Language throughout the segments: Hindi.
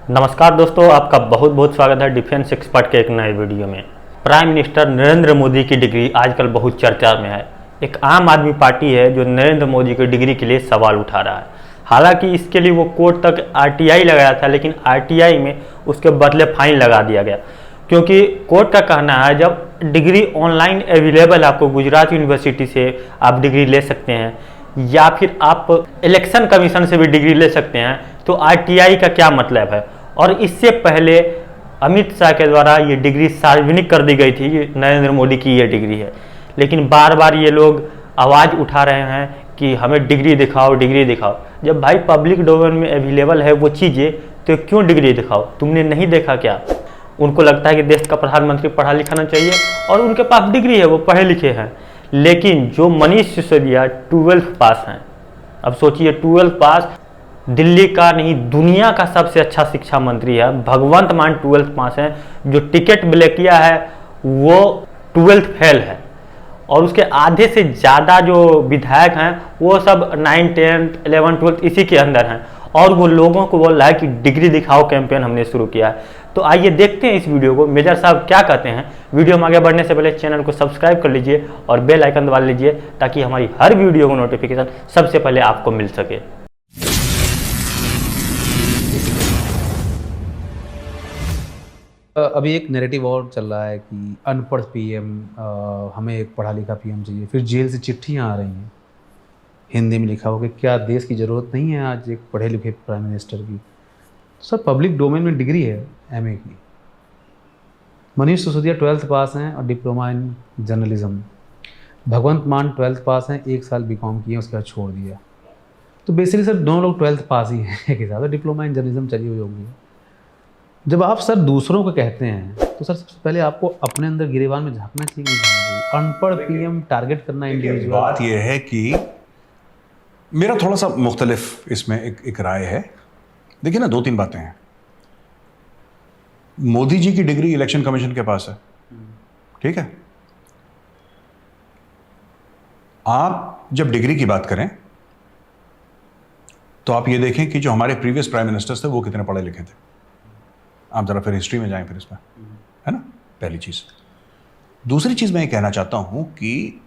नमस्कार दोस्तों, आपका बहुत बहुत स्वागत है डिफेंस एक्सपर्ट के एक नए वीडियो में। प्राइम मिनिस्टर नरेंद्र मोदी की डिग्री आजकल बहुत चर्चा में है। एक आम आदमी पार्टी है जो नरेंद्र मोदी की डिग्री के लिए सवाल उठा रहा है। हालांकि इसके लिए वो कोर्ट तक आरटीआई लगाया था, लेकिन आरटीआई में उसके बदले फाइन लगा दिया गया, क्योंकि कोर्ट का कहना है जब डिग्री ऑनलाइन अवेलेबल है, आपको गुजरात यूनिवर्सिटी से आप डिग्री ले सकते हैं या फिर आप इलेक्शन कमीशन से भी डिग्री ले सकते हैं, तो आरटीआई का क्या मतलब है। और इससे पहले अमित शाह के द्वारा ये डिग्री सार्वजनिक कर दी गई थी कि नरेंद्र मोदी की ये डिग्री है, लेकिन बार बार ये लोग आवाज़ उठा रहे हैं कि हमें डिग्री दिखाओ, डिग्री दिखाओ। जब भाई पब्लिक डोमेन में अवेलेबल है वो चीज़ें, तो क्यों डिग्री दिखाओ? तुमने नहीं देखा क्या? उनको लगता है कि देश का प्रधानमंत्री पढ़ा लिखाना चाहिए और उनके पास डिग्री है, वो पढ़े लिखे हैं। लेकिन जो मनीष सिसोदिया 12th पास हैं, अब सोचिए 12th पास, दिल्ली का नहीं दुनिया का सबसे अच्छा शिक्षा मंत्री है भगवंत मान 12th पास है। जो टिकट ब्लैक किया है वो 12th फेल है, और उसके आधे से ज़्यादा जो विधायक हैं वो सब 9, 10, 11, 12 इसी के अंदर हैं, और वो लोगों को बोल रहा है कि डिग्री दिखाओ कैंपेन हमने शुरू किया है। तो आइए देखते हैं इस वीडियो को, मेजर साहब क्या कहते हैं। वीडियो में आगे बढ़ने से पहले चैनल को सब्सक्राइब कर लीजिए और बेल आइकन दबा लीजिए, ताकि हमारी हर वीडियो को नोटिफिकेशन सबसे पहले आपको मिल सके। अभी एक नैरेटिव और चल रहा है कि अनपढ़ पीएम, हमें एक पढ़ा लिखा पीएम चाहिए। फिर जेल से चिट्ठियां आ रही हैं हिंदी में लिखा हो कि क्या देश की ज़रूरत नहीं है आज एक पढ़े लिखे प्राइम मिनिस्टर की। तो सर पब्लिक डोमेन में डिग्री है एमए की। मनीष सिसोदिया 12th पास हैं और डिप्लोमा इन जर्नलिज्म। भगवंत मान 12th पास हैं, 1 साल बीकॉम किए, उसके बाद छोड़ दिया। तो बेसिकली सर दोनों लोग 12th पास ही हैं एक हिसाब से। डिप्लोमा इन जर्नलिज्म चली हुई होगी। जब आप सर दूसरों को कहते हैं तो सर सबसे पहले आपको अपने अंदर गिरेबान में झांकना चाहिए कि नहीं झांकना चाहिए? अनपढ़ पीएम टारगेट करना इंडिविजुअल। बात यह है कि मेरा थोड़ा सा मुख्तलिफ इसमें एक राय है। देखिए ना, 2-3 बातें हैं। मोदी जी की डिग्री इलेक्शन कमीशन के पास है, ठीक है। आप जब डिग्री की बात करें तो आप ये देखें कि जो हमारे प्रीवियस प्राइम मिनिस्टर्स थे वो कितने पढ़े लिखे थे। आप जरा फिर हिस्ट्री में जाएं फिर इसमें, है ना, पहली चीज। दूसरी चीज मैं ये कहना चाहता हूं कि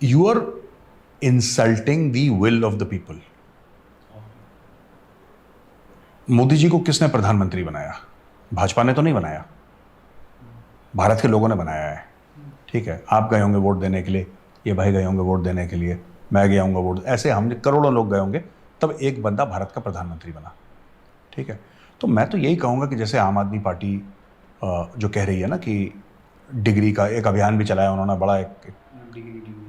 you are insulting the will of the people. Modi ji को किसने प्रधानमंत्री बनाया? भाजपा ने तो नहीं बनाया, भारत के लोगों ने बनाया है, ठीक है। आप गए होंगे वोट देने के लिए, ये भाई गए होंगे वोट देने के लिए, मैं गया हूंगा वोट, ऐसे हमने करोड़ों लोग गए होंगे, तब एक बंदा भारत का प्रधानमंत्री बना, ठीक है। तो मैं तो यही कहूँगा कि जैसे आम आदमी पार्टी जो कह रही है ना कि डिग्री का एक अभियान भी चलाया उन्होंने, बड़ा एक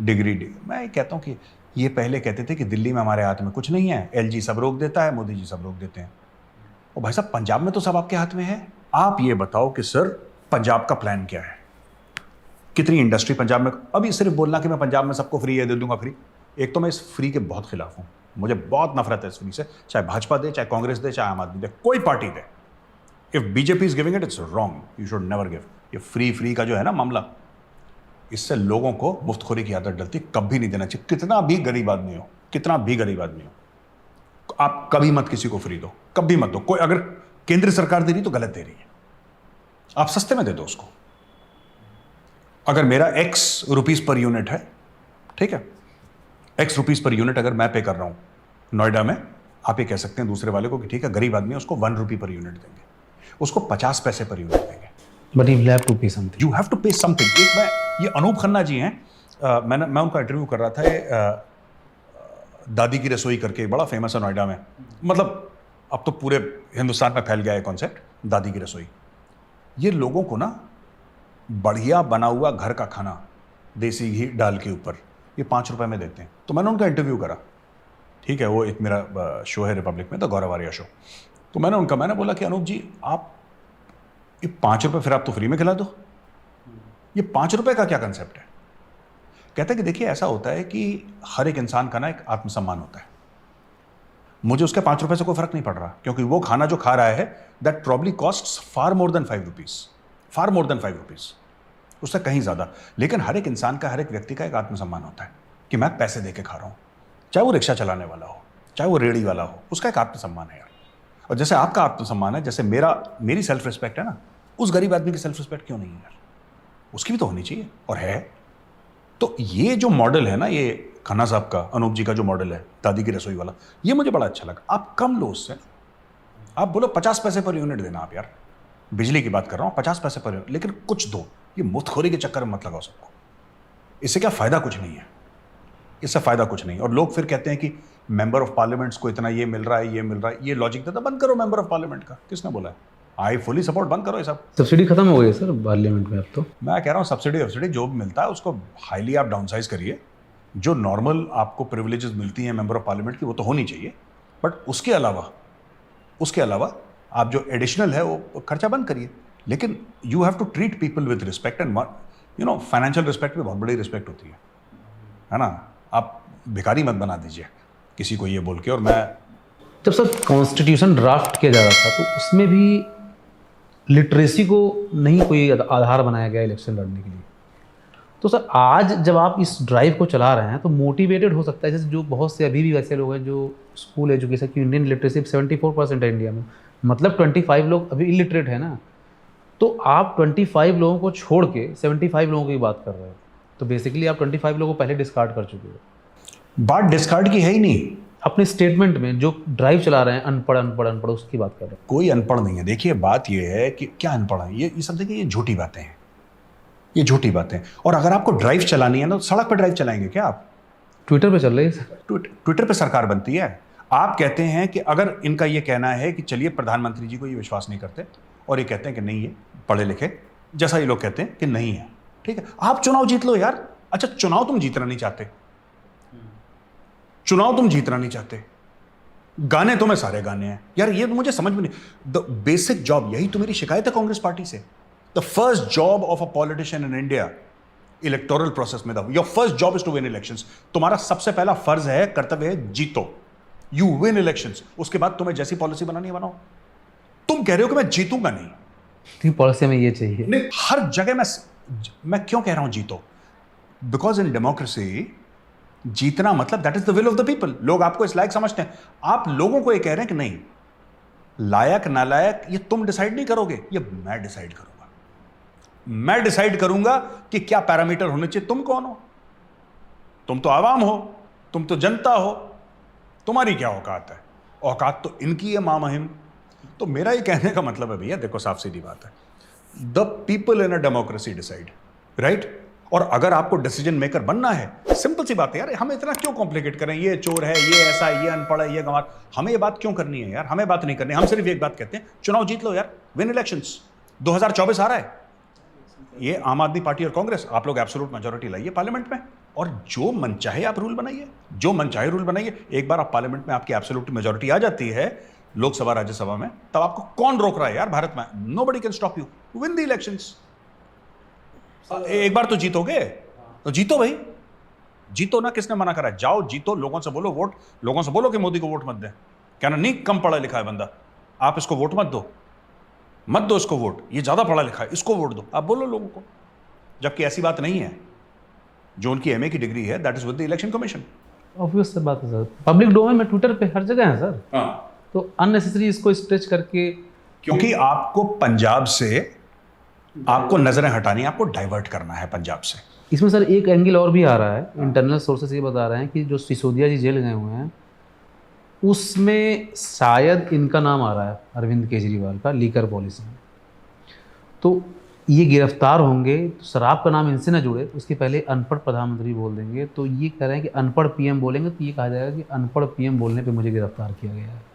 डिग्री। मैं ये कहता हूँ कि ये पहले कहते थे कि दिल्ली में हमारे हाथ में कुछ नहीं है, एलजी सब रोक देता है, मोदी जी सब रोक देते हैं। और भाई साहब पंजाब में तो सब आपके हाथ में है। आप ये बताओ कि सर पंजाब का प्लान क्या है? कितनी इंडस्ट्री पंजाब में? अभी सिर्फ बोलना कि मैं पंजाब में सबको फ्री है दे दूंगा फ्री, एक तो मैं इस फ्री के बहुत खिलाफ हूँ, मुझे बहुत नफरत है इस फ्री से। चाहे भाजपा दे, चाहे कांग्रेस दे, चाहे आम आदमी दे, कोई party they. If BJP is giving it, it's wrong, you should never give. ये फ्री का जो है ना मामला, इससे लोगों को मुफ्तखोरी की आदत डलती, कभी नहीं देना चाहिए। कितना भी गरीब आदमी हो, कितना भी गरीब आदमी हो, आप कभी मत किसी को फ्री दो, कभी मत दो। कोई अगर केंद्र सरकार दे रही तो गलत दे रही है, आप सस्ते में दे दो उसको। अगर मेरा X रुपीस पर यूनिट है, ठीक है, X रुपीस पर यूनिट अगर मैं पे कर रहा हूं नोएडा में, आप ये कह सकते हैं दूसरे वाले को कि ठीक है गरीब आदमी है, उसको 1 रुपये पर यूनिट देंगे, उसको 50 पैसे पर यूनिट देंगे। बट यू हैव टू पे समथिंग, यू हैव टू पे समथिंग। एक मैं ये अनूप खन्ना जी हैं, मैं उनका इंटरव्यू कर रहा था, दादी की रसोई करके बड़ा फेमस है नोएडा में, मतलब अब तो पूरे हिंदुस्तान में फैल गया है कॉन्सेप्ट दादी की रसोई। ये लोगों को ना बढ़िया बना हुआ घर का खाना देसी घी डाल के ऊपर ये 5 रुपए में देते हैं। तो मैंने उनका इंटरव्यू करा, ठीक है, वो एक मेरा शो है रिपब्लिक में, द गौरव आर्या शो। तो मैंने बोला कि अनूप जी आप ये 5 रुपए फिर आप तो फ्री में खिला दो, ये 5 रुपए का क्या कंसेप्ट है? कहता है कि देखिए ऐसा होता है कि हर एक इंसान का ना एक आत्मसम्मान होता है। मुझे उसके 5 रुपए से कोई फर्क नहीं पड़ रहा, क्योंकि वो खाना जो खा रहा है that probably costs far more than 5 rupees, far more than 5 rupees, उससे कहीं ज्यादा। लेकिन हर एक इंसान का, हर एक व्यक्ति का एक आत्मसम्मान होता है कि मैं पैसे दे के खा रहा हूं, चाहे वो रिक्शा चलाने वाला हो, चाहे वो रेड़ी वाला हो, उसका एक आत्मसम्मान है यार। और जैसे आपका आत्मसम्मान है, जैसे मेरी सेल्फ रिस्पेक्ट है ना, उस गरीब आदमी की सेल्फ रिस्पेक्ट क्यों नहीं है यार? उसकी भी तो होनी चाहिए, और है। तो ये जो मॉडल है ना, ये खन्ना साहब का, अनूप जी का जो मॉडल है दादी की रसोई वाला, ये मुझे बड़ा अच्छा लगा। आप कम लो उससे, आप बोलो 50 पैसे पर यूनिट देना आप यार, बिजली की बात कर रहा हूं, 50 पैसे पर यूनिट, लेकिन कुछ दो। ये मुफ्तखोरी के चक्कर में मत लगाओ सबको, इससे क्या फायदा कुछ नहीं है, इससे फायदा कुछ नहीं। और लोग फिर कहते हैं कि मेंबर ऑफ पार्लियामेंट्स को इतना ये मिल रहा है, ये मिल रहा है, ये लॉजिक देता, बंद करो मेंबर ऑफ पार्लियामेंट का, किसने बोला है? आई फुली सपोर्ट, बंद करो ये सब। सब्सिडी खत्म हो गई है सर पार्लियामेंट में अब तो। मैं कह रहा हूँ सब्सिडी जो भी मिलता है उसको हाईली आप डाउनसाइज करिए। जो नॉर्मल आपको प्रिविलेजेस मिलती हैं मेंबर ऑफ पार्लियामेंट की, वो तो होनी चाहिए, बट उसके अलावा आप जो एडिशनल है वो खर्चा बंद करिए। लेकिन you have to treat people with respect, and financial respect में बहुत बड़ी रिस्पेक्ट होती है ना? आप भिखारी मत बना दीजिए किसी को ये बोल के। और मैं जब सर कॉन्स्टिट्यूशन ड्राफ्ट किया जा रहा था तो उसमें भी लिटरेसी को नहीं कोई आधार बनाया गया इलेक्शन लड़ने के लिए। तो सर आज जब आप इस ड्राइव को चला रहे हैं तो मोटिवेटेड हो सकता है, जैसे जो बहुत से अभी भी वैसे लोग हैं जो स्कूल एजुकेशन की, इंडियन लिटरेसी 74% है इंडिया में, मतलब 25 लोग अभी इलिटरेट है ना। तो आप 25 लोगों को छोड़ के 75 लोगों की बात कर रहे हो, तो बेसिकली आप 25 लोगों को पहले डिस्कार्ड कर चुके हो। बात डिस्कार्ड की है ही नहीं। अपने स्टेटमेंट में जो ड्राइव चला रहे हैं अनपढ़ उसकी बात कर रहे हैं। कोई अनपढ़ नहीं है। देखिए बात ये है कि क्या अनपढ़ है, ये सब देखिए, ये झूठी बातें हैं, ये झूठी बातें। और अगर आपको ड्राइव चलानी है ना, तो सड़क पर ड्राइव चलाएंगे क्या आप? ट्विटर पे चल रही है, ट्विटर पे सरकार बनती है। आप कहते हैं कि अगर इनका ये कहना है कि चलिए प्रधानमंत्री जी को ये विश्वास नहीं करते, और ये कहते हैं कि नहीं है पढ़े लिखे, जैसा ये लोग कहते हैं कि नहीं है, ठीक है, आप चुनाव जीत लो यार। अच्छा, चुनाव तुम जीतना नहीं चाहते, चुनाव तुम जीतना नहीं चाहते, गाने तुम्हें सारे गाने हैं यार, ये तो मुझे समझ में नहीं। द बेसिक जॉब, यही तो मेरी शिकायत है कांग्रेस पार्टी से। The first job of a politician in India, electoral process में, your first job is to win elections. तुम्हारा सबसे पहला फर्ज है, कर्तव्य है, जीतो, यू विन इलेक्शंस। उसके बाद तुम्हें जैसी पॉलिसी बनानी है बनाओ। तुम कह रहे हो कि मैं जीतूंगा नहीं, पॉलिसी में ये चाहिए नहीं, हर जगह मैं क्यों कह रहा हूं जीतो? बिकॉज इन डेमोक्रेसी जीतना मतलब that is the will of the people. लोग आपको इस लायक समझते हैं, आप लोगों को ये कह रहे हैं कि नहीं, लायक नालायक ये तुम डिसाइड नहीं करोगे, ये मैं डिसाइड करूंगा। मैं डिसाइड करूंगा कि क्या पैरामीटर होने चाहिए। तुम कौन हो? तुम तो आवाम हो, तुम तो जनता हो, तुम्हारी क्या औकात है? औकात तो इनकी है मामहिम। तो मेरा ये कहने का मतलब है भैया, देखो साफ सीधी बात है, the people in a democracy decide, right? और अगर आपको डिसीजन मेकर बनना है, सिंपल सी बात है यार, हम इतना क्यों कॉम्प्लिकेट करें, ये चोर है, ये ऐसा है, ये अनपढ़ है, ये गंवार, हमें ये बात क्यों करनी है यार? हमें बात नहीं करनी, हम सिर्फ एक बात कहते हैं, चुनाव जीत लो यार, विन इलेक्शंस। 2024 आ रहा है, ये आम आदमी पार्टी और कांग्रेस, आप लोग एब्सोल्यूट मेजोरिटी लाइए पार्लियामेंट में, और जो मन चाहे आप रूल बनाइए, जो मन चाहे रूल बनाइए। एक बार आप पार्लियामेंट में आपकी एब्सोल्यूट मेजोरिटी आ जाती है, लोकसभा राज्यसभा में, तब आपको कौन रोक रहा है यार भारत में? Nobody can stop you, win the elections. एक बार तो जीतोगे, तो जीतो भाई, जीतो ना, किसने मना करा? जाओ जीतो, लोगों से बोलो वोट, लोगों से बोलो कि मोदी को वोट मत दें। कहना नहीं कम पढ़ा लिखा है बंदा, आप इसको वोट मत दो इसको वोट, ये ज्यादा पढ़ा लिखा है, इसको वोट दो, आप बोलो लोगों को। जबकि ऐसी बात नहीं है, जो उनकी एमए की डिग्री है that is with the election commission. Obvious से बात है सर, पब्लिक डोमेन में ट्विटर पे हर जगह है सर। हाँ, तो अननेसेसरी इसको स्ट्रेच करके, क्योंकि आपको पंजाब से आपको नजरें हटानी है, आपको डाइवर्ट करना है पंजाब से। इसमें सर एक एंगल और भी आ रहा है, इंटरनल सोर्सेस ये बता रहे हैं कि जो सिसोदिया जी जेल गए हुए हैं उसमें शायद इनका नाम आ रहा है, अरविंद केजरीवाल का, लीकर पॉलिसी में। तो ये गिरफ्तार होंगे तो शराब का नाम इनसे ना जुड़े, उसके पहले अनपढ़ प्रधानमंत्री बोल देंगे। तो ये कह रहे हैं कि अनपढ़ पीएम बोलेंगे तो ये कहा जाएगा कि अनपढ़ पीएम बोलने पे मुझे गिरफ्तार किया गया है।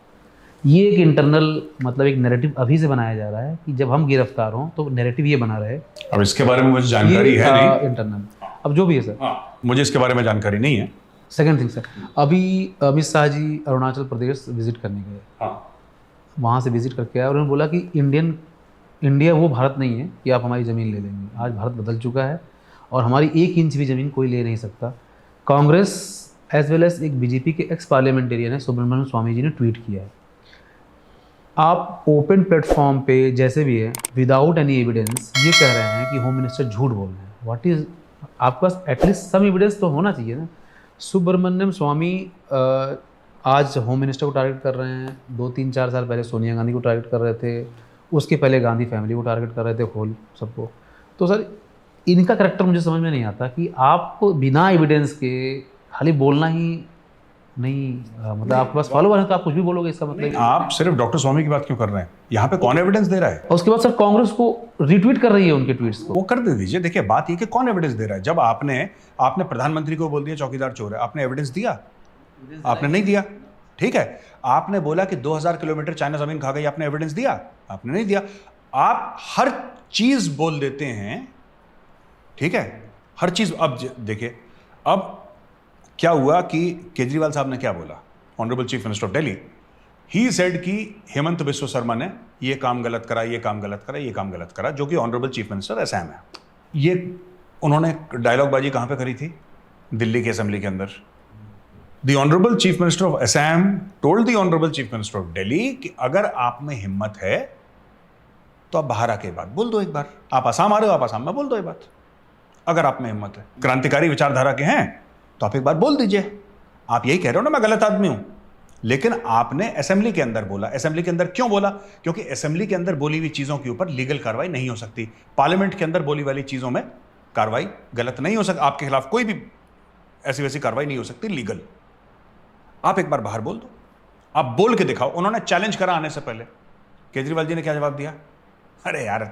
ये एक इंटरनल मतलब एक नैरेटिव अभी से बनाया जा रहा है कि जब हम गिरफ्तार हों तो नैरेटिव ये बना रहे। अब इसके बारे में मुझे जानकारी है नहीं, इंटरनल, अब जो भी है सर, मुझे इसके बारे में जानकारी नहीं है। सेकंड थिंग सर, अभी अमित शाह जी अरुणाचल प्रदेश विजिट करने गए, वहाँ से विजिट करके आए और उन्होंने बोला कि इंडिया वो भारत नहीं है कि आप हमारी ज़मीन ले लेंगे। आज भारत बदल चुका है और हमारी 1 इंच भी ज़मीन कोई ले नहीं सकता। कांग्रेस एज वेल एज एक बीजेपी के एक्स पार्लियामेंटेरियन है सुब्रमण्यम स्वामी जी ने ट्वीट किया है, आप ओपन प्लेटफॉर्म पे जैसे भी है विदाउट एनी एविडेंस ये कह रहे हैं कि होम मिनिस्टर झूठ बोल रहे हैं। व्हाट इज, आपके पास एटलीस्ट सम एविडेंस तो होना चाहिए ना। सुब्रमण्यम स्वामी आज होम मिनिस्टर को टारगेट कर रहे हैं, 2-3-4 साल पहले सोनिया गांधी को टारगेट कर रहे थे, उसके पहले गांधी फैमिली को टारगेट कर रहे थे, होल सबको। तो सर इनका करेक्टर मुझे समझ में नहीं आता कि आप बिना एविडेंस के खाली बोलना ही नहीं, मतलब आपके पास फॉलोवर है तो आप कुछ भी बोलोगे, इसका मतलब। आप सिर्फ डॉक्टर स्वामी की बात क्यों कर रहे हैं? यहाँ पे कौन एविडेंस दे रहा है? और उसके बाद सर कांग्रेस को रिट्वीट कर रही है उनके ट्वीट्स को। वो कर दे दीजिए। देखिए बात ये कि कौन एविडेंस दे रहा है। जब आपने प्रधानमंत्री को बोल दिया चौकीदार चोर है, आपने एविडेंस दिया? आपने नहीं दिया। ठीक है, आपने बोला कि 2000 किलोमीटर चाइना जमीन खा गई, आपने एविडेंस दिया? आपने नहीं दिया। आप हर चीज बोल देते हैं, ठीक है, हर चीज। अब देखिए, अब क्या हुआ कि केजरीवाल साहब ने क्या बोला, honourable chief minister of Delhi, he said कि हेमंत बिस्वा शर्मा ने ये काम गलत करा, ये काम गलत करा, ये काम गलत करा, जो कि ऑनरेबल चीफ मिनिस्टर असम है। ये उन्होंने डायलॉगबाजी कहां पे करी थी? दिल्ली की असेंबली के अंदर। The honourable chief minister of Assam told the honourable chief minister of Delhi कि अगर आप में हिम्मत है तो आप बाहर आके बात बोल दो एक बार। आप आसाम आ रहे हो, आप आसाम में बोल दो ये बात, अगर आप में हिम्मत है। क्रांतिकारी विचारधारा के हैं तो आप एक बार बोल दीजिए। आप यही कह रहे हो ना मैं गलत आदमी हूं, लेकिन आपने असेंबली के अंदर बोला। असेंबली के अंदर क्यों बोला? क्योंकि असेंबली के अंदर बोली हुई चीजों के ऊपर लीगल कार्रवाई नहीं हो सकती। पार्लियामेंट के अंदर बोली वाली चीजों में कार्रवाई गलत नहीं हो सकती, आपके खिलाफ कोई भी ऐसी वैसी कार्रवाई नहीं हो सकती लीगल। आप एक बार बाहर बोल दो, आप बोल के दिखाओ। उन्होंने चैलेंज करा आने से पहले। केजरीवाल जी ने क्या जवाब दिया? अरे यार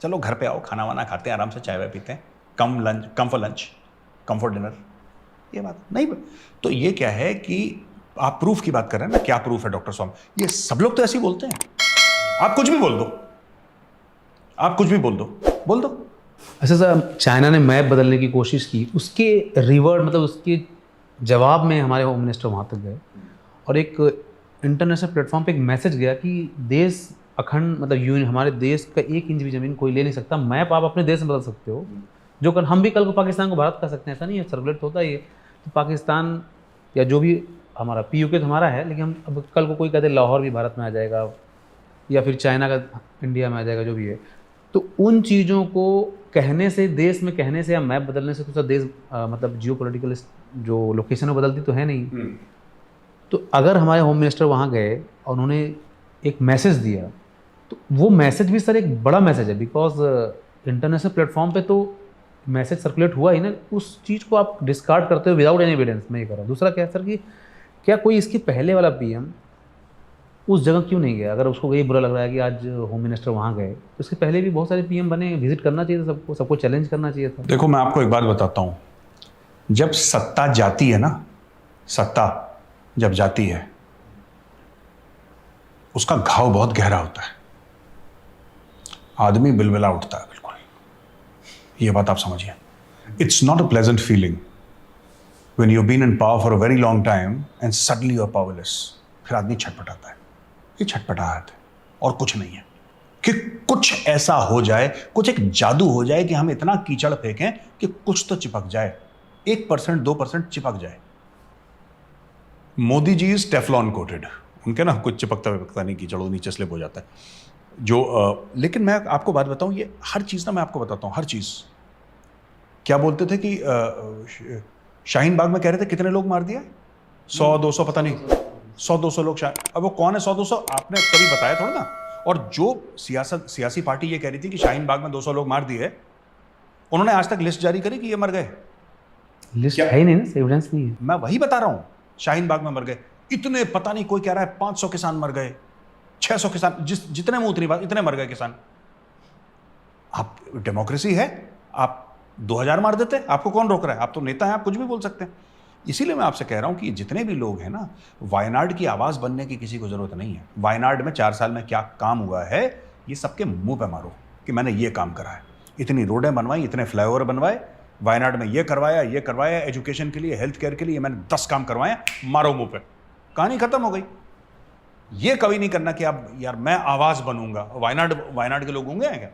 चलो घर पे आओ, खाना वाना खाते हैं, आराम से चाय वाय पीते हैं, come for lunch, come for dinner. ये बात नहीं। तो ये क्या है कि आप प्रूफ की बात कर रहे हैं ना, क्या प्रूफ है डॉक्टर स्वामी? ये सब लोग तो ऐसे ही बोलते हैं। आप कुछ भी बोल दो, आप कुछ भी बोल दो। अच्छा सर, चाइना ने मैप बदलने की कोशिश की, उसके रिवर्ट मतलब उसके जवाब में हमारे होम मिनिस्टर वहाँ तक गए और एक इंटरनेशनल प्लेटफॉर्म पे एक मैसेज गया कि देश अखंड, मतलब यूनियन, हमारे देश का 1 इंच भी ज़मीन कोई ले नहीं सकता। मैप आप अपने देश में बदल सकते हो, जो कल हम भी कल को पाकिस्तान को भारत कर सकते हैं, ऐसा नहीं है, सर्कुलेट होता ही है। तो पाकिस्तान या जो भी हमारा PUK तो हमारा है, लेकिन हम अब कल को कोई कहते हैं लाहौर भी भारत में आ जाएगा या फिर चाइना का इंडिया में आ जाएगा, जो भी है। तो उन चीज़ों को कहने से, देश में कहने से या मैप बदलने से तो सर देश मतलब जियोपॉलिटिकल जो लोकेशन है बदलती तो है नहीं। तो अगर हमारे होम मिनिस्टर वहाँ गए और उन्होंने एक मैसेज दिया, तो वो मैसेज भी सर एक बड़ा मैसेज है, बिकॉज इंटरनेशनल प्लेटफॉर्म पे तो मैसेज सर्कुलेट हुआ ही ना। उस चीज़ को आप डिस्कार्ड करते हो विदाउट एनी एविडेंस। मैं ये कर रहा हूँ। दूसरा क्या है सर कि क्या कोई इसके पहले वाला PM उस जगह क्यों नहीं गया? अगर उसको ये बुरा लग रहा है कि आज होम मिनिस्टर वहाँ गए, तो उसके पहले भी बहुत सारे PM बने, विजिट करना चाहिए था सबको चैलेंज करना चाहिए था। देखो मैं आपको एक बात बताता हूँ, जब सत्ता जाती है ना, सत्ता जब जाती है उसका घाव बहुत गहरा होता है, आदमी बिलबिला उठता है बिल्कुल। ये बात आप समझिए। It's not a pleasant feeling when you been in power for a very long time and suddenly you are powerless. फिर आदमी छटपटाता है। ये छटपटाहट है और कुछ नहीं है, कि कुछ ऐसा हो जाए, कुछ एक जादू हो जाए कि हम इतना कीचड़ फेंकें कि कुछ तो चिपक जाए, 1% 2% चिपक जाए। Modi ji is Teflon coated, उनके ना कुछ चिपकता विपकता नहीं, कीचड़ नीचे स्लिप हो जाता है जो लेकिन मैं आपको बात बताऊं, ये हर चीज़ ना मैं आपको बताता हूं, हर चीज़। क्या बोलते थे कि शाहीन बाग में कह रहे थे कितने लोग मार दिया? 100-200 पता नहीं, 100-200 लोग। अब वो कौन है 100-200? आपने कभी बताया थोड़ा ना। और जो सियासी पार्टी ये कह रही थी कि शाहीन बाग में 200 लोग मार दिए, उन्होंने आज तक लिस्ट जारी करी कि ये मर गए? लिस्ट है ही नहीं ना, एविडेंस नहीं है। मैं वही बता रहा हूं, शाहीन बाग में मर गए इतने, पता नहीं कोई कह रहा है 500 किसान मर गए, 600 किसान, जितने मुंह उतनी बात, इतने मर गए किसान। आप डेमोक्रेसी है, आप 2000 मार देते, आपको कौन रोक रहा है? आप तो नेता हैं, आप कुछ भी बोल सकते हैं। इसीलिए मैं आपसे कह रहा हूं कि जितने भी लोग हैं ना, वायनाड की आवाज बनने की किसी को जरूरत नहीं है। वायनाड में 4 साल में क्या काम हुआ है, ये सबके मुंह पे मारो कि मैंने ये काम करा है, इतनी रोडें बनवाई, इतने फ्लाईओवर बनवाए, वायनाड में ये करवाया, एजुकेशन के लिए, हेल्थ केयर के लिए मैंने 10 काम करवाए, मारो मुंह पे, कहानी खत्म हो गई। ये कभी नहीं करना कि आप यार मैं आवाज बनूंगा। वायनाड के लोग गूंगे हैं क्या?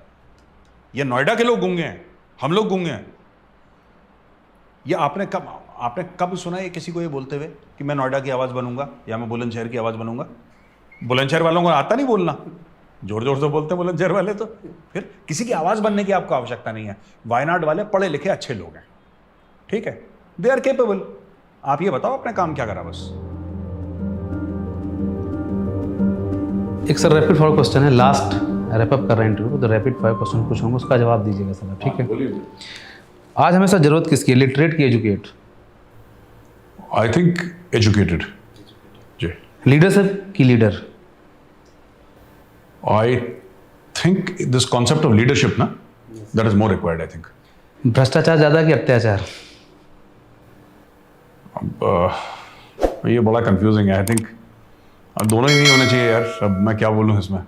ये नोएडा के लोग गूंगे हैं, हम लोग गूंगे हैं। ये आपने कब सुना है किसी को ये बोलते हुए कि मैं नोएडा की आवाज बनूंगा या मैं बुलंदशहर की आवाज बनूंगा? बुलंदशहर वालों को आता नहीं बोलना, जोर जोर से बोलते हैं बुलंदशहर वाले। तो फिर किसी की आवाज बनने की आपको आवश्यकता नहीं है। वायनाड वाले पढ़े लिखे अच्छे लोग हैं, ठीक है, दे आर केपेबल। आप ये बताओ आपने काम क्या करा बस। एक सर रैपिड फायर क्वेश्चन है, लास्ट रैप अप कर रहे हैं इंटरव्यू, तो रैपिड फायर क्वेश्चन पूछूंगा, उसका जवाब दीजिएगा सर, ठीक है? आज हमेशा जरूरत किसकी है, लिटरेट की एजुकेट? आई थिंक एजुकेटेड जी। लीडरशिप की leader? I think this concept of leadership ना, that is more required I think. भ्रष्टाचार ज़्यादा कि अत्याचार? ये बड़ा कंफ्यूजिंग है। आई थिंक दोनों ही नहीं होने चाहिए यार, अब मैं क्या बोलूँ इसमें।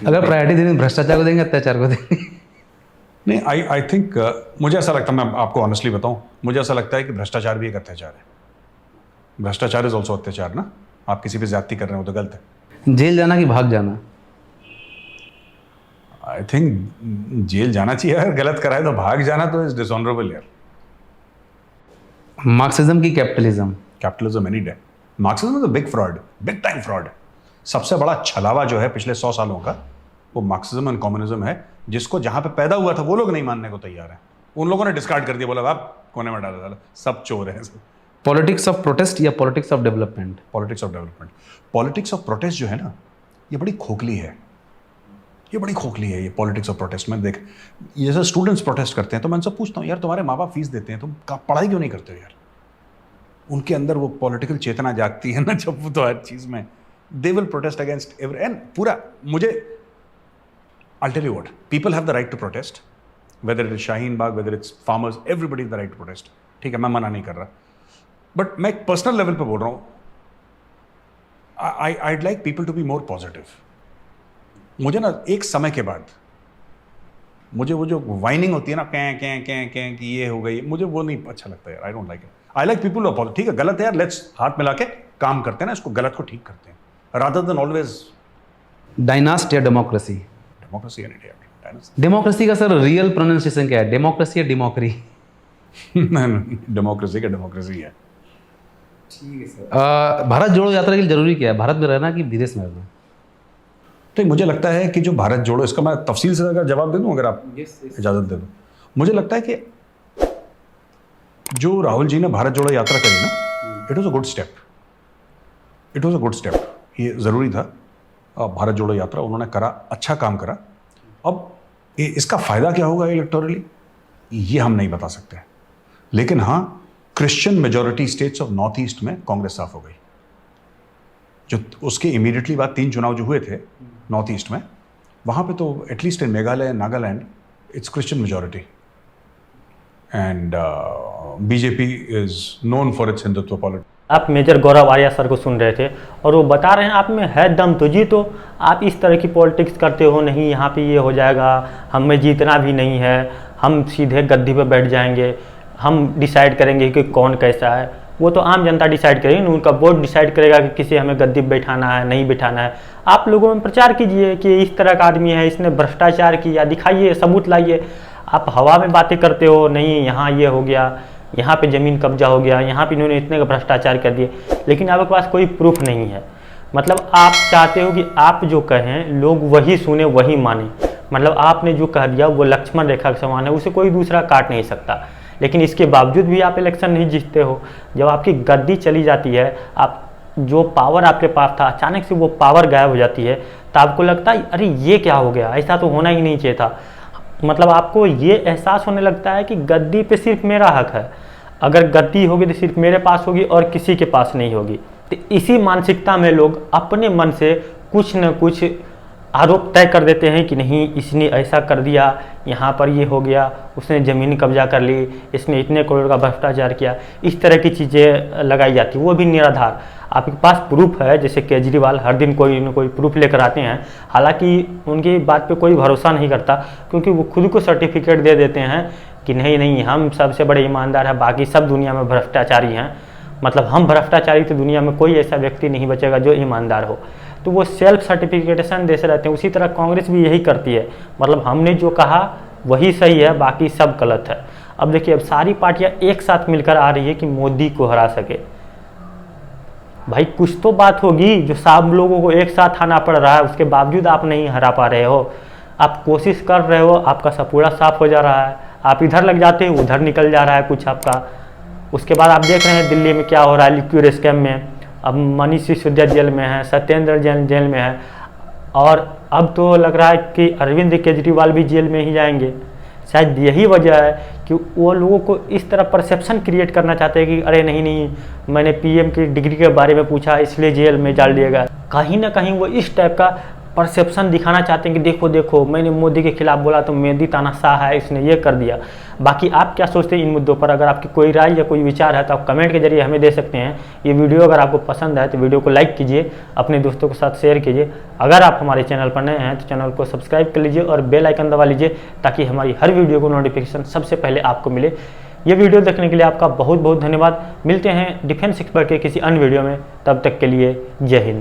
अगर प्रायोरिटी देंगे भ्रष्टाचार को देंगे अत्याचार को देंगे? नहीं, आई थिंक मुझे ऐसा लगता है, मैं आपको ऑनेस्टली बताऊं, मुझे ऐसा लगता है कि भ्रष्टाचार भी एक अत्याचार है। भ्रष्टाचार इज ऑल्सो अत्याचार ना, आप किसी पे ज्यादती कर रहे हो तो गलत है। जेल जाना कि भाग जाना? आई थिंक जेल जाना चाहिए, अगर गलत करा है तो भाग जाना तो इज डिसऑनरेबल यार। मार्क्सिज्म की capitalism? Capitalism any day. Marxism is a big fraud, big time fraud. सबसे बड़ा छलावा जो है पिछले 100 सालों का, वो मार्क्सिज्म एंड कम्युनिज्म है, जिसको जहां पे पैदा हुआ था वो लोग नहीं मानने को तैयार हैं। उन लोगों ने डिस्कार्ड कर दिया, बोला आप कोने में डाला, सब चोर हैं। पॉलिटिक्स ऑफ प्रोटेस्ट या politics of development? Politics of development. Politics of protest जो है ना, ये बड़ी खोखली है, ये बड़ी खोखली है ये पॉलिटिक्स ऑफ प्रोटेस्ट में। देख, जैसे स्टूडेंट्स प्रोटेस्ट करते हैं तो मैं उनसे पूछता हूँ, यार तुम्हारे माँ बाप फीस देते हैं, तुम पढ़ाई क्यों नहीं करते हो यार? उनके अंदर वो पॉलिटिकल चेतना जागती है ना, जब वो तो हर चीज़ में they will protest against every and पूरा। मुझे I'll tell you what, people have the right to protest, whether it is Shaheen Bagh, whether it's farmers, everybody has the right to protest. ठीक है, मैं मना नहीं कर रहा, बट मैं एक पर्सनल लेवल पे बोल रहा हूँ, I'd like people to be more positive. मुझे ना एक समय के बाद मुझे वो जो वाइनिंग होती है ना, कैं कि ये हो गई, मुझे वो नहीं अच्छा लगता यार। I don't like it. I like people who ठीक है, गलत है यार, लेट्स हाथ मिला के काम करते हैं ना, इसको गलत को ठीक करते हैं, रादर देन ऑलवेज। डायनास्ट या democracy? Democracy any day. Democracy का सर रियल प्रोनाउंसिएशन क्या है, डेमोक्रेसी या डेमोक्री? डेमोक्रेसी का डेमोक्रेसी है। ठीक है सर। भारत जोड़ो यात्रा के लिए जरूरी क्या है, भारत में रहना कि विदेश में रहना? तो मुझे लगता है कि जो भारत जोड़ो, इसका मैं तफसील से अगर जवाब दे दूं, अगर आप इजाज़त दे दो, मुझे लगता है कि जो राहुल जी ने भारत जोड़ो यात्रा करी ना, it was a good step, it was a good step. ये ज़रूरी था, भारत जोड़ो यात्रा उन्होंने करा, अच्छा काम करा। अब इसका फ़ायदा क्या होगा इलेक्टोरली, ये हम नहीं बता सकते, लेकिन हाँ, Christian majority states of north east में कांग्रेस साफ हो गई। जो उसके इमीडिएटली बाद 3 चुनाव जो हुए थे नॉर्थ ईस्ट में, वहाँ पे तो at least in Meghalaya, Nagaland, it's Christian majority, and BJP is known for its Hindutva politics. आप मेजर गौरव आर्या सर को सुन रहे थे और वो बता रहे हैं आप में है दम तो जीतो, आप इस तरह की पॉलिटिक्स करते हो, नहीं यहाँ पे ये हो जाएगा, हमें जीतना भी नहीं है, हम सीधे गद्दी पे बैठ जाएंगे, हम डिसाइड करेंगे कि कौन कैसा है। वो तो आम जनता डिसाइड करेगी, उनका वोट डिसाइड करेगा कि किसे हमें गद्दी पे बैठाना है, नहीं बैठाना है। आप लोगों में प्रचार कीजिए कि इस तरह का आदमी है, इसने भ्रष्टाचार किया, दिखाइए, सबूत लाइए। आप हवा में बातें करते हो, नहीं यहाँ ये हो गया, यहाँ पे ज़मीन कब्जा हो गया, यहाँ पे इन्होंने इतने का भ्रष्टाचार कर दिए, लेकिन आपके पास कोई प्रूफ नहीं है। मतलब आप चाहते हो कि आप जो कहें लोग वही सुने, वही माने। मतलब आपने जो कह दिया वो लक्ष्मण रेखा के समान है, उसे कोई दूसरा काट नहीं सकता, लेकिन इसके बावजूद भी आप इलेक्शन नहीं जीतते हो। जब आपकी गद्दी चली जाती है, आप जो पावर आपके पास था, अचानक से वो पावर गायब हो जाती है, तो आपको लगता है अरे ये क्या हो गया, ऐसा तो होना ही नहीं चाहिए था। मतलब आपको ये एहसास होने लगता है कि गद्दी पे सिर्फ मेरा हक है, अगर गद्दी होगी तो सिर्फ मेरे पास होगी और किसी के पास नहीं होगी। तो इसी मानसिकता में लोग अपने मन से कुछ न कुछ आरोप तय कर देते हैं कि नहीं इसने ऐसा कर दिया, यहाँ पर ये हो गया, उसने ज़मीन कब्जा कर ली, इसने इतने करोड़ का भ्रष्टाचार किया, इस तरह की चीज़ें लगाई जाती, वो भी निराधार। आपके पास प्रूफ है, जैसे केजरीवाल हर दिन कोई न कोई प्रूफ लेकर आते हैं, हालांकि उनकी बात पे कोई भरोसा नहीं करता, क्योंकि वो खुद को सर्टिफिकेट दे देते हैं कि नहीं हम सबसे बड़े ईमानदार हैं, बाकी सब दुनिया में भ्रष्टाचारी हैं। मतलब हम भ्रष्टाचारी, तो दुनिया में कोई ऐसा व्यक्ति नहीं बचेगा जो ईमानदार हो। तो वो सेल्फ सर्टिफिकेशन देते रहते हैं। उसी तरह कांग्रेस भी यही करती है, मतलब हमने जो कहा वही सही है, बाकी सब गलत है। अब देखिए, अब सारी पार्टियां एक साथ मिलकर आ रही है कि मोदी को हरा सके। भाई कुछ तो बात होगी, जो सब लोगों को एक साथ आना पड़ रहा है, उसके बावजूद आप नहीं हरा पा रहे हो। आप कोशिश कर रहे हो, आपका सपूरा साफ हो जा रहा है, आप इधर लग जाते हो, उधर निकल जा रहा है कुछ आपका। उसके बाद आप देख रहे हैं दिल्ली में क्या हो रहा है लिक्विड स्कैम में। अब मनीष सिसोदिया जेल में है, सत्येंद्र जेल में है। और अब तो लग रहा है कि अरविंद केजरीवाल भी जेल में ही जाएंगे। शायद यही वजह है कि वो लोगों को इस तरह परसेप्शन क्रिएट करना चाहते हैं कि अरे नहीं नहीं, मैंने पीएम की डिग्री के बारे में पूछा इसलिए जेल में डाल दिया गया। कहीं ना कहीं वो इस टाइप का परसेप्शन दिखाना चाहते हैं कि देखो देखो, मैंने मोदी के खिलाफ बोला तो मोदी तानाशाह है, इसने ये कर दिया। बाकी आप क्या सोचते हैं इन मुद्दों पर? अगर आपकी कोई राय या कोई विचार है तो आप कमेंट के जरिए हमें दे सकते हैं। ये वीडियो अगर आपको पसंद है तो वीडियो को लाइक कीजिए, अपने दोस्तों के साथ शेयर कीजिए। अगर आप हमारे चैनल पर नए हैं तो चैनल को सब्सक्राइब कर लीजिए और बेल आइकन दबा लीजिए ताकि हमारी हर वीडियो को नोटिफिकेशन सबसे पहले आपको मिले। ये वीडियो देखने के लिए आपका बहुत बहुत धन्यवाद। मिलते हैं डिफेंस एक्सपर्ट के किसी अन्य वीडियो में, तब तक के लिए जय हिंद।